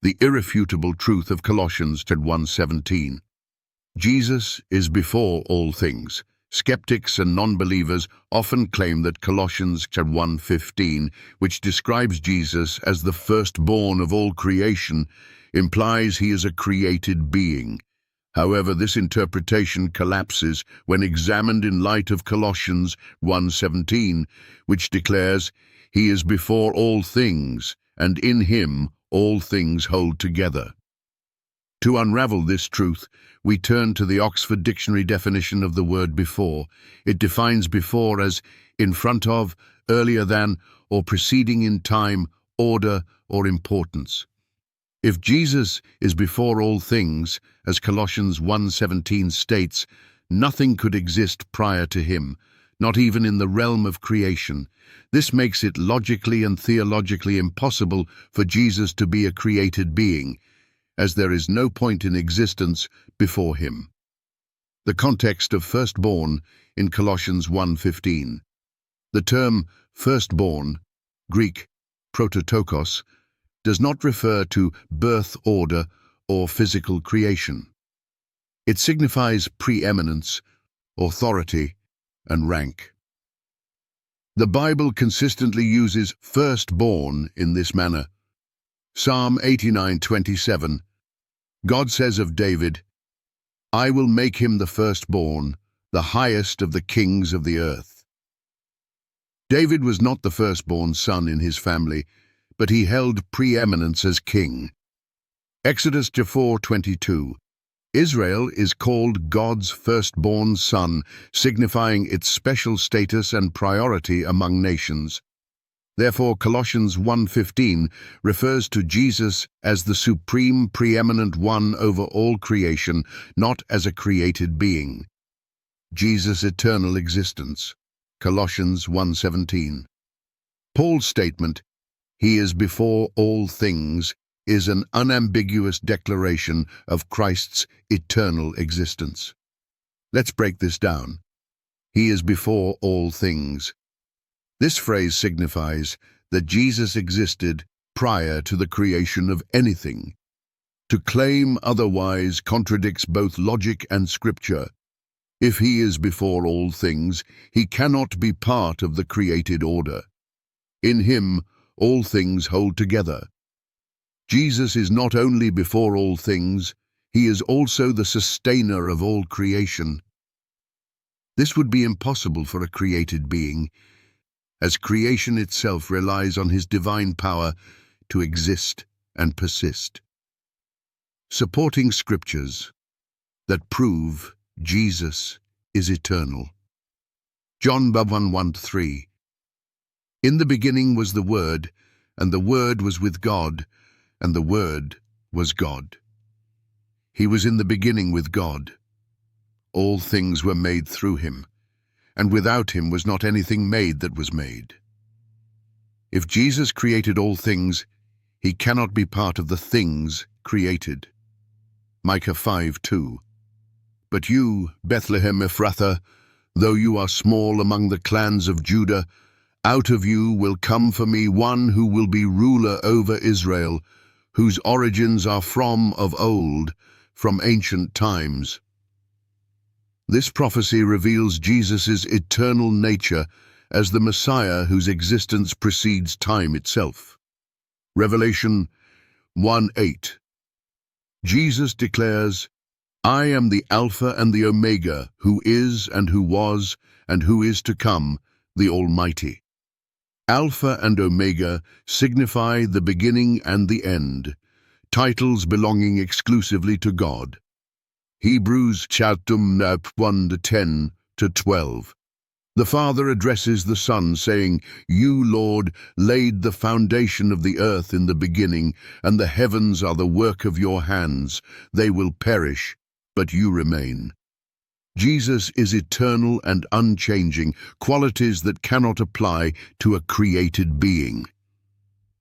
the irrefutable truth of Colossians 1:17. Jesus is before all things. Skeptics and non-believers often claim that Colossians 1:15, which describes Jesus as the firstborn of all creation, implies he is a created being. However, this interpretation collapses when examined in light of Colossians 1:17, which declares he is before all things, and in him all things hold together. To unravel this truth, we turn to the Oxford Dictionary definition of the word before. It defines before as in front of, earlier than, or preceding in time, order, or importance. If Jesus is before all things, as Colossians 1:17 states, nothing could exist prior to him, not even in the realm of creation. This makes it logically and theologically impossible for Jesus to be a created being, as there is no point in existence before him. The context of firstborn in Colossians 1:15. The term firstborn, Greek prototokos, does not refer to birth order or physical creation. It signifies preeminence, authority, and rank. The Bible consistently uses firstborn in this manner. Psalm 89:27. God says of David, "I will make him the firstborn, the highest of the kings of the earth." David was not the firstborn son in his family, but he held preeminence as king. Exodus 4:22. Israel is called God's firstborn son, signifying its special status and priority among nations. Therefore, Colossians 1:15 refers to Jesus as the supreme preeminent one over all creation, not as a created being. Jesus' eternal existence. Colossians 1:17. Paul's statement, "He is before all things," is an unambiguous declaration of Christ's eternal existence. Let's break this down. He is before all things. This phrase signifies that Jesus existed prior to the creation of anything. To claim otherwise contradicts both logic and scripture. If he is before all things, he cannot be part of the created order. In him, all things hold together. Jesus is not only before all things, he is also the sustainer of all creation. This would be impossible for a created being, as creation itself relies on his divine power to exist and persist. Supporting scriptures that prove Jesus is eternal. John 1:1-3. In the beginning was the Word, and the Word was with God, and the Word was God. He was in the beginning with God. All things were made through him, and without him was not anything made that was made. If Jesus created all things, he cannot be part of the things created. Micah 5:2. But you, Bethlehem Ephrathah, though you are small among the clans of Judah, out of you will come for me one who will be ruler over Israel, whose origins are from of old, from ancient times. This prophecy reveals Jesus' eternal nature as the Messiah whose existence precedes time itself. Revelation 1:8. Jesus declares, "I am the Alpha and the Omega, who is and who was and who is to come, the Almighty." Alpha and Omega signify the beginning and the end, titles belonging exclusively to God. Hebrews 1:10-12. The Father addresses the Son, saying, "You, Lord, laid the foundation of the earth in the beginning, and the heavens are the work of your hands. They will perish, but you remain." Jesus is eternal and unchanging, qualities that cannot apply to a created being.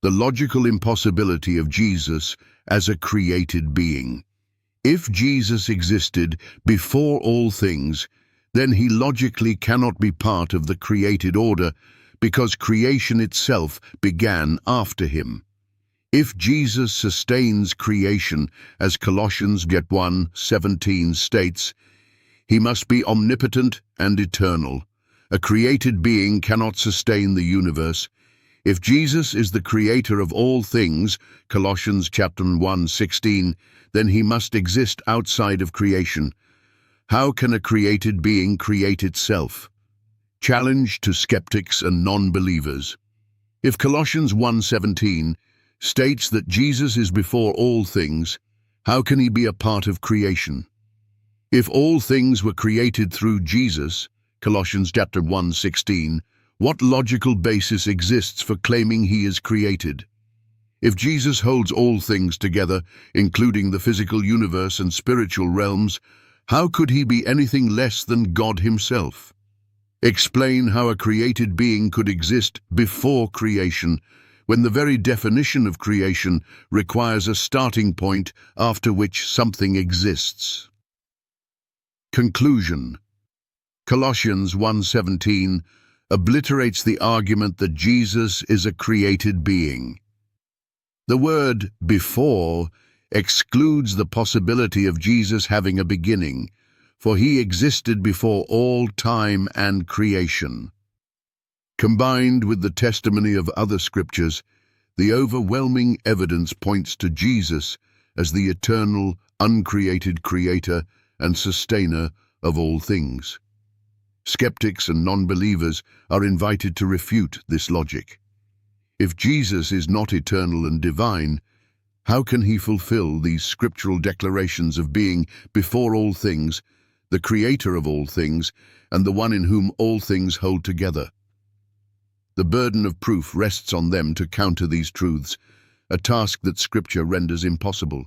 The logical impossibility of Jesus as a created being. If Jesus existed before all things, then he logically cannot be part of the created order, because creation itself began after him. If Jesus sustains creation, as Colossians 1:17 states, he must be omnipotent and eternal. A created being cannot sustain the universe. If Jesus is the creator of all things, Colossians 1:16, then he must exist outside of creation. How can a created being create itself? Challenge to skeptics and non-believers. If Colossians 1:17 states that Jesus is before all things, how can he be a part of creation? If all things were created through Jesus, Colossians 1:16, what logical basis exists for claiming he is created? If Jesus holds all things together, including the physical universe and spiritual realms, how could he be anything less than God himself? Explain how a created being could exist before creation, when the very definition of creation requires a starting point after which something exists. Conclusion. Colossians 1:17 obliterates the argument that Jesus is a created being. The word "before" excludes the possibility of Jesus having a beginning, for he existed before all time and creation. Combined with the testimony of other scriptures, the overwhelming evidence points to Jesus as the eternal, uncreated creator and sustainer of all things. Skeptics and non-believers are invited to refute this logic. If Jesus is not eternal and divine, how can he fulfill these scriptural declarations of being before all things, the creator of all things, and the one in whom all things hold together? The burden of proof rests on them to counter these truths, a task that Scripture renders impossible.